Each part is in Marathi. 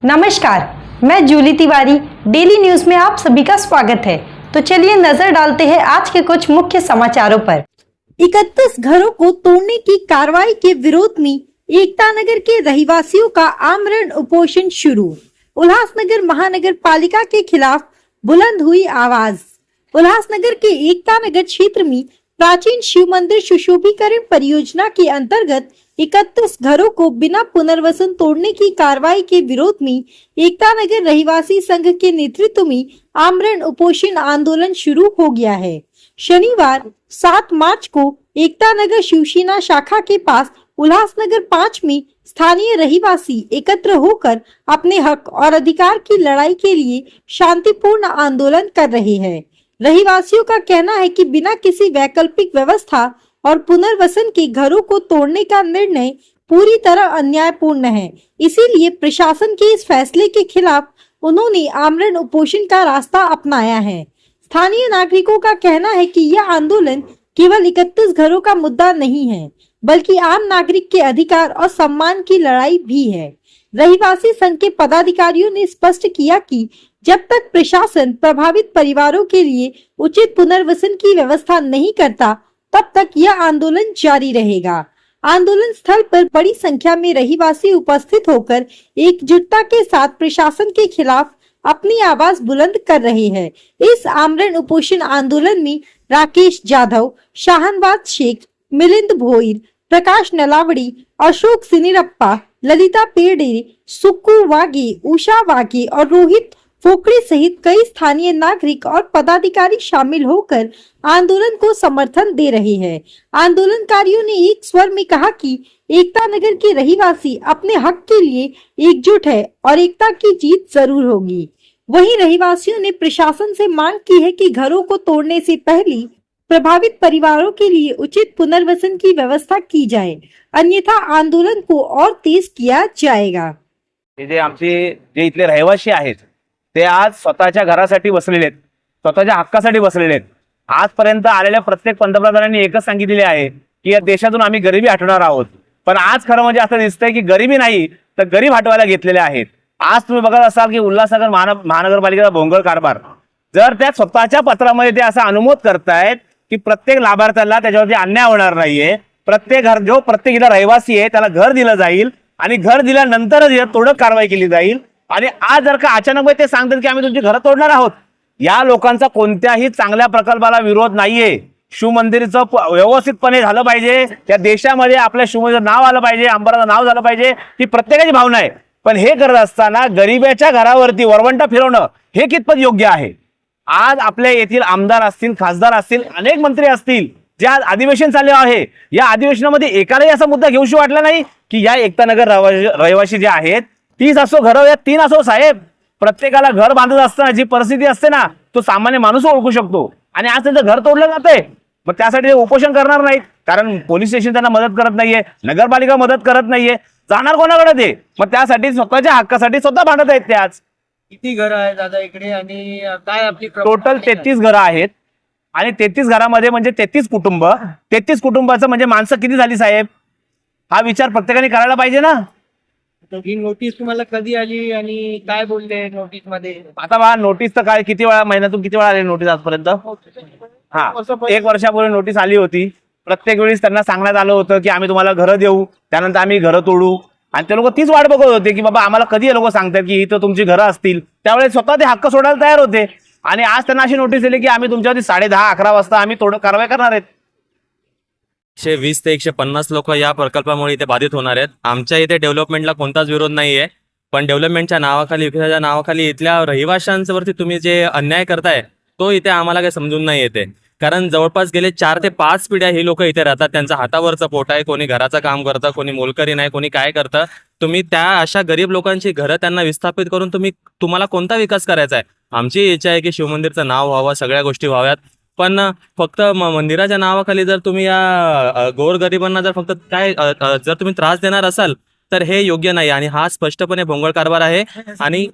नमस्कार, मैं जूली तिवारी। डेली न्यूज में आप सभी का स्वागत है। तो चलिए नजर डालते हैं आज के कुछ मुख्य समाचारों पर। 31 घरों को तोड़ने की कार्रवाई के विरोध में एकता नगर के रहवासियों का आमरण उपोषण शुरू। उल्लासनगर महानगर पालिका के खिलाफ बुलंद हुई आवाज। उल्लासनगर के एकता नगर क्षेत्र में प्राचीन शिव मंदिर सुशोभीकरण परियोजना के अंतर्गत 31 घरों को बिना पुनर्वसन तोड़ने की कार्रवाई के विरोध में एकता नगर रहवासी संघ के नेतृत्व में आमरण उपोषण आंदोलन शुरू हो गया है। शनिवार 7 मार्च को एकता नगर शिवसेना शाखा के पास उल्लासनगर 5 में स्थानीय रहवासी एकत्र होकर अपने हक और अधिकार की लड़ाई के लिए शांतिपूर्ण आंदोलन कर रहे हैं। रहवासियों का कहना है कि बिना किसी वैकल्पिक व्यवस्था और पुनर्वसन के घरों को तोड़ने का निर्णय पूरी तरह अन्यायपूर्ण है। इसीलिए प्रशासन के इस फैसले के खिलाफ उन्होंने आमरण उपोषण का रास्ता अपनाया है। स्थानीय नागरिकों का कहना है कि यह आंदोलन केवल 31 घरों का मुद्दा नहीं है, बल्कि आम नागरिक के अधिकार और सम्मान की लड़ाई भी है। रहवासी संघ के पदाधिकारियों ने स्पष्ट किया कि जब तक प्रशासन प्रभावित परिवारों के लिए उचित पुनर्वसन की व्यवस्था नहीं करता, तब तक यह आंदोलन जारी रहेगा। आंदोलन स्थल पर बड़ी संख्या में रहवासी उपस्थित होकर एकजुटता के साथ प्रशासन के खिलाफ अपनी आवाज बुलंद कर रहे हैं। इस आमरण उपोषण आंदोलन में राकेश जाधव, शाहनवाज शेख, मिलिंद भोईर, प्रकाश नलावड़ी, अशोक सिनिरप्पा, ललिता पेड़े, सुक्कू वागे, उषा वागे और रोहित फोकड़े सहित कई स्थानीय नागरिक और पदाधिकारी शामिल होकर आंदोलन को समर्थन दे रहे हैं। आंदोलनकारियों ने एक स्वर में कहा कि एकता नगर के रहवासी अपने हक के लिए एकजुट है और एकता की जीत जरूर होगी। वहीं रहवासियों ने प्रशासन से मांग की है कि घरों को तोड़ने से पहले प्रभावित परिवारों के लिए उचित पुनर्वसन की व्यवस्था की जाए, अन्यथा आंदोलन को और तेज किया जाएगा। जे आमचे जे इथले रहिवासी आहेत ते आज स्वतःच्या घरासाठी बसलेले आहेत, स्वतःच्या हक्कासाठी बसलेले आहेत। आजपर्यंत आलेल्या प्रत्येक पंतप्रधानांनी एकच सांगितलेले आहे की या देशातून आम्ही गरिबी हटवणार आहोत, पण आज खरं म्हणजे असं दिसतंय की गरिबी नाही तर गरीब हटवायला घेतलेले आहेत। आज तुम्ही बघत असाल की उल्हासनगर महानगरपालिकेचा भोंगळ कारभार, जर त्या स्वतःच्या पत्रामध्ये ते असं अनुमोद करतायत की प्रत्येक लाभार्थ्याला त्याच्यावरती अन्याय होणार नाहीये, प्रत्येक इथला रहिवासी आहे त्याला घर दिलं जाईल आणि घर दिल्यानंतरच तोडक कारवाई केली जाईल। आणि आज जर का अचानक ते सांगतात की आम्ही तुमची घरं तोडणार आहोत, या लोकांचा कोणत्याही चांगल्या प्रकल्पाला विरोध नाहीये। शिव मंदिरचं व्यवस्थितपणे झालं पाहिजे, त्या देशामध्ये आपल्या शिव मंदिराचं नाव आलं पाहिजे, अंबराचं नाव झालं पाहिजे, ही प्रत्येकाची भावना आहे। पण हे करत असताना गरिबाच्या घरावरती वरवंटा फिरवणं हे कितपत योग्य आहे? आज आपल्या येथील आमदार असतील, खासदार असतील, अनेक मंत्री असतील, जे आज अधिवेशन चालले आहे, या अधिवेशनामध्ये एकालाही असा मुद्दा घेऊशी वाटला नाही की या एकता नगर रहिवासी जे आहेत 30 असो घरं या 3 असो साहेब, प्रत्येकाला घर बांधत असताना जी परिस्थिती असते ना, तो सामान्य माणूस ओळखू शकतो। आणि आज त्यांचं घर तोडलं जातंय, मग त्यासाठी ते उपोषण करणार नाहीत, कारण पोलीस स्टेशन त्यांना मदत करत नाहीये, नगरपालिका मदत करत नाहीये, जाणार कोणाकडे ते? मग त्यासाठी स्वतःच्या हक्कासाठी स्वतः भांडत आहेत ते। आज किती घरं आहेत दादा इकडे आणि काय आपली टोटल 33 घरं आहेत आणि 33 घरामध्ये म्हणजे 33 कुटुंब, 33 कुटुंबाचं म्हणजे माणसं किती झाली साहेब? हा विचार प्रत्येकाने करायला पाहिजे ना। ही नोटीस तुम्हाला कधी आली आणि काय बोलले नोटीस मध्ये? आता बघा, नोटीस तर काय किती वेळा, महिन्यातून किती वेळा आली नोटीस आजपर्यंत? हा, 1 वर्षापूर्वी नोटीस आली होती। प्रत्येक वेळेस त्यांना सांगण्यात आलं होतं की आम्ही तुम्हाला घरं देऊ, त्यानंतर आम्ही घरं तोडू, आणि ते लोक तीच वाट बघत होते की बाबा आम्हाला कधी हे लोक सांगतात की इथं तुमची घरं असतील, त्यावेळेस स्वतः ते हक्क सोडायला तयार होते। आणि आज त्यांना अशी नोटीस दिली की आम्ही तुमच्यावरती 10:30-11 वाजता आम्ही थोडं कारवाई करणार आहेत। 120 ते 150 लोक या प्रकल्पामुळे इथे बाधित होणार आहेत। आमच्या इथे डेव्हलपमेंटला कोणताच विरोध नाहीये, पण डेव्हलपमेंटच्या नावाखाली, विकासाच्या नावाखाली इथल्या रहिवाशांवरती तुम्ही जे अन्याय करताय तो इथे आम्हाला काही समजून नाही येते। कारण जवळपास गेले 4 ते 5 पिढ्या ही लोक इथे राहतात, त्यांचा हातावरचं पोट आहे, कोणी घराचं काम करतं, कोणी मोलकरी नाही, कोणी काय करतं। तुम्ही त्या अशा गरीब लोकांची घरं त्यांना विस्थापित करून तुम्हाला कोणता विकास करायचा आहे? आमची इच्छा आहे की शिवमंदिरचं नाव व्हावं, सगळ्या गोष्टी व्हाव्यात, पण फक्त मंदिराच्या नावाखाली जर तुम्ही या गोरगरिबांना जर फक्त जर तुम्ही त्रास देणार असाल तर हे योग्य नाही। आणि हा स्पष्टपणे भोंगळ कारभार आहे। आणि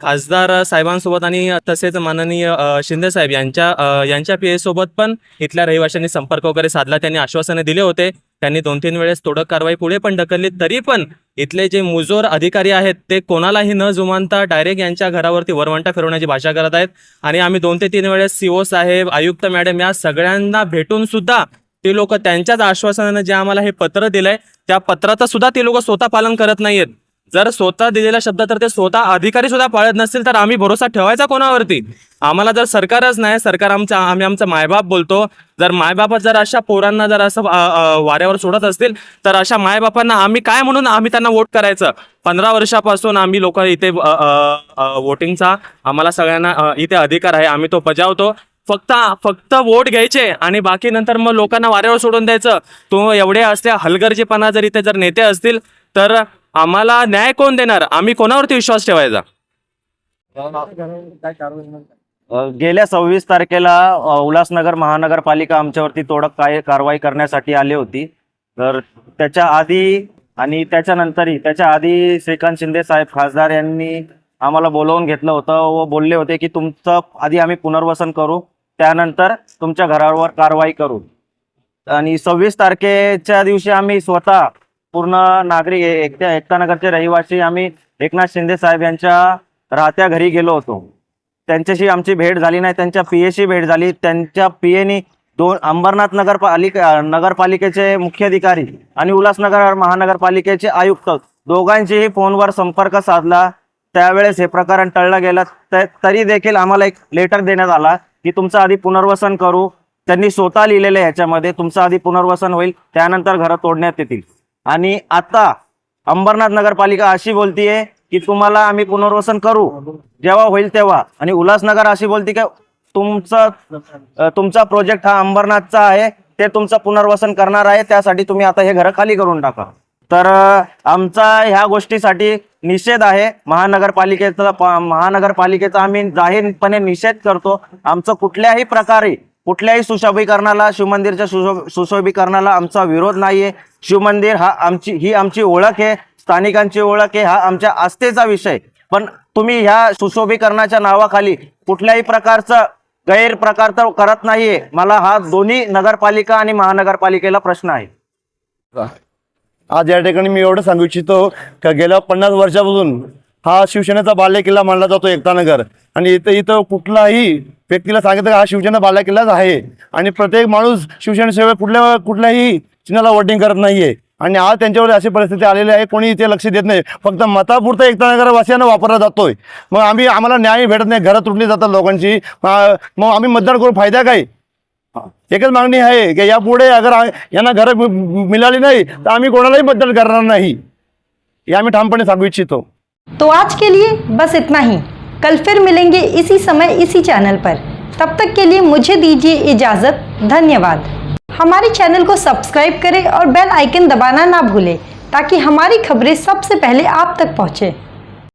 खासदार साहेबांसोबत आणि तसेच माननीय शिंदे साहेब यांच्या PA सोबत पण इथल्या रहिवाशांनी संपर्क वगैरे साधला. त्यांनी आश्वासने दिले होते. त्यांनी 2-3 वेळेस तोडक कारवाई पुढे पण ढकलली. तरी पण इथले जे मुजोर अधिकारी आहेत ते कोणालाही न जुमानता डायरेक्ट यांच्या घरावरती वरवंटा फिरवण्याची भाषा करत आहेत. आणि आम्ही 2 ते 3 वेळेस CO साहेब, आयुक्त मॅडम या सगळ्यांना भेटून सुद्धा ते लोक त्यांच्याच आश्वासनानं जे आम्हाला हे पत्र दिलंय त्या पत्राचं सुद्धा ते लोक स्वतः पालन करत नाहीयेत. जर स्वतः दिलेला शब्द तर ते स्वतः अधिकारी सुद्धा पाळत नसतील तर आम्ही भरोसा ठेवायचा कोणावरती? आम्हाला जर सरकारच नाही, सरकार आम्ही आमचा मायबाप बोलतो. जर मायबापच जर अशा पोरांना जर असं वाऱ्यावर सोडत असतील तर अशा मायबापांना आम्ही काय म्हणून आम्ही त्यांना वोट करायचं? 15 वर्षापासून आम्ही लोक इथे वोटिंगचा आम्हाला सगळ्यांना इथे अधिकार आहे, आम्ही तो बजावतो. फक्त वोट घ्यायचे आणि बाकी नंतर मग लोकांना वाऱ्यावर सोडून द्यायचं. तो एवढे असते हलगर्जीपणा जर इथे जर नेते असतील तर आम्हाला न्याय कोण देणार? आम्ही कोणावरती विश्वास ठेवायचा? गेल्या 26 तारखेला उल्हासनगर महानगरपालिका आमच्यावरती तोडक कारवाई करण्यासाठी आली होती. तर त्याच्या आधी आणि त्याच्यानंतरही त्याच्या आधी श्रीकांत शिंदे साहेब खासदार यांनी आम्हाला बोलवून घेतलं होतं व बोलले होते की तुमचं आधी आम्ही पुनर्वसन करू, त्यानंतर तुमच्या घरावर कारवाई करू. आणि 26 तारखेच्या दिवशी आम्ही स्वतः पूर्ण नागरिक एकतानगरचे रहिवासी आम्ही एकनाथ शिंदे साहेब यांच्या राहत्या घरी गेलो होतो. त्यांच्याशी आमची भेट झाली नाही, त्यांच्या PAशी भेट झाली. त्यांच्या PAनी अंबरनाथ नगरपालिकेचे मुख्याधिकारी आणि उल्हासनगर महानगरपालिकेचे आयुक्त दोघांशीही फोनवर संपर्क साधला. त्यावेळेस हे प्रकरण टळलं गेलं. तरी देखील आम्हाला एक लेटर देण्यात आला की तुमचं आधी पुनर्वसन करू. त्यांनी स्वतः लिहिलेलं ह्याच्यामध्ये तुमचं आधी पुनर्वसन होईल, त्यानंतर घरं तोडण्यात येतील. आणि आता अंबरनाथ नगरपालिका अशी बोलतीये की तुम्हाला आम्ही पुनर्वसन करू जेव्हा होईल तेव्हा, आणि उल्हासनगर अशी बोलती की तुमचा प्रोजेक्ट हा अंबरनाथचा आहे, ते तुमचं पुनर्वसन करणार आहे, त्यासाठी तुम्ही आता हे घरं खाली करून टाका. तर आमचा ह्या गोष्टीसाठी निषेध आहे. महानगरपालिकेचा आम्ही जाहीरपणे निषेध करतो. आमचं कुठल्याही प्रकारे कुठल्याही सुशोभीकरणाला, शिवमंदिरच्या सुशोभीकरणाला आमचा विरोध नाहीये. शिवमंदिर हा आमची ओळख आहे, स्थानिकांची ओळख आहे, हा आमच्या आस्थेचा विषय. पण तुम्ही ह्या सुशोभीकरणाच्या नावाखाली कुठल्याही प्रकारचा गैरप्रकार तर करत नाहीये. मला हा दोन्ही नगरपालिका आणि महानगरपालिकेला प्रश्न आहे. आज या ठिकाणी मी एवढं सांगू इच्छितो का गेल्या 50 वर्षापासून हा शिवसेनेचा बालेकिल्ला मानला जातो एकतानगर. आणि इथं कुठलाही व्यक्तीला सांगितलं हा शिवसेना बालेकिल्लाच आहे. आणि प्रत्येक माणूस शिवसेनेशिवाय कुठल्याही चिन्हाला वोटिंग करत नाहीये. आणि आज त्यांच्यावर अशी परिस्थिती आलेली आहे, कोणी इथे लक्ष देत नाही. फक्त मतापुरता एकतानगर वासियांना वापरला जातोय. मग आम्हाला न्याय भेटत नाही, घरं तुटली जातात लोकांची. मग आम्ही मतदान करून फायदा काय? एकच मागणी आहे की यापुढे अगर यांना घरं मिळाली नाही तर आम्ही कोणालाही मतदान करणार नाही, हे आम्ही ठामपणे सांगू इच्छितो. तो आज के लिए बस इतना ही. कल फिर मिलेंगे इसी समय इसी चैनल पर. तब तक के लिए मुझे दीजिए इजाज़त. धन्यवाद. हमारे चैनल को सब्सक्राइब करें और बेल आइकन दबाना ना भूलें ताकि हमारी खबरें सबसे पहले आप तक पहुँचे.